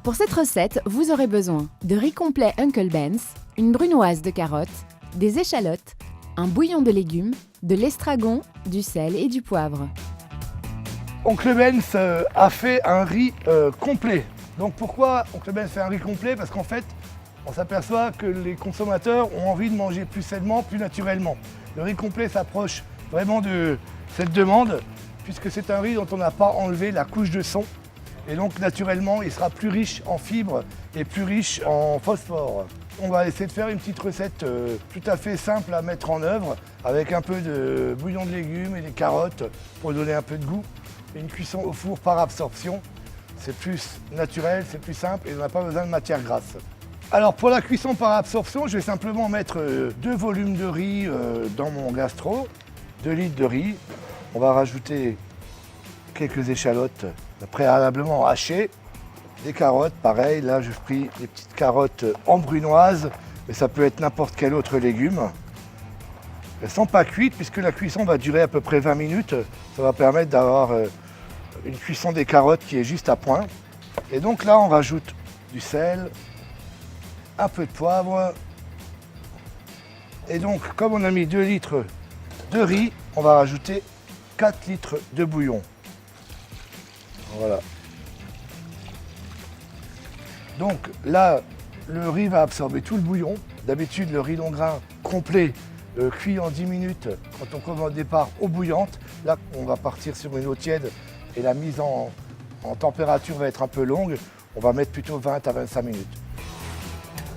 Pour cette recette, vous aurez besoin de riz complet Uncle Ben's, une brunoise de carottes, des échalotes, un bouillon de légumes, de l'estragon, du sel et du poivre. Oncle Ben's a fait un riz complet. Donc pourquoi Oncle Ben's fait un riz complet? Parce qu'en fait, on s'aperçoit que les consommateurs ont envie de manger plus sainement, plus naturellement. Le riz complet s'approche vraiment de cette demande, puisque c'est un riz dont on n'a pas enlevé la couche de son. Et donc naturellement, il sera plus riche en fibres et plus riche en phosphore. On va essayer de faire une petite recette tout à fait simple à mettre en œuvre, avec un peu de bouillon de légumes et des carottes pour donner un peu de goût. Une cuisson au four par absorption, c'est plus naturel, c'est plus simple et on n'a pas besoin de matière grasse. Alors pour la cuisson par absorption, je vais simplement mettre 2 volumes de riz dans mon gastro, 2 litres de riz. On va rajouter quelques échalotes préalablement hachées, des carottes, pareil, là j'ai pris des petites carottes en brunoise, mais ça peut être n'importe quel autre légume. Elles ne sont pas cuites puisque la cuisson va durer à peu près 20 minutes. Ça va permettre d'avoir une cuisson des carottes qui est juste à point. Et donc là on rajoute du sel, un peu de poivre. Et donc comme on a mis 2 litres de riz, on va rajouter 4 litres de bouillon. Voilà. Donc là, le riz va absorber tout le bouillon. D'habitude, le riz long grain complet cuit en 10 minutes quand on commence au départ eau bouillante. Là, on va partir sur une eau tiède et la mise en température va être un peu longue. On va mettre plutôt 20 à 25 minutes.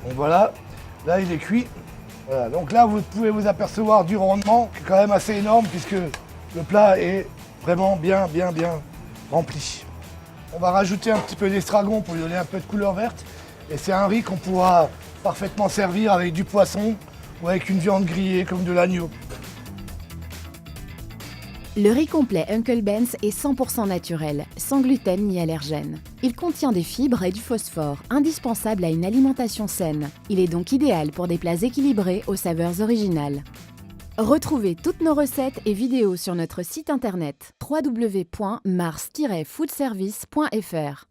Donc voilà, là il est cuit. Voilà. Donc là, vous pouvez vous apercevoir du rendement qui est quand même assez énorme puisque le plat est vraiment bien rempli. On va rajouter un petit peu d'estragon pour lui donner un peu de couleur verte. Et c'est un riz qu'on pourra parfaitement servir avec du poisson ou avec une viande grillée comme de l'agneau. Le riz complet Uncle Ben's est 100% naturel, sans gluten ni allergène. Il contient des fibres et du phosphore, indispensables à une alimentation saine. Il est donc idéal pour des plats équilibrés aux saveurs originales. Retrouvez toutes nos recettes et vidéos sur notre site internet www.mars-foodservice.fr.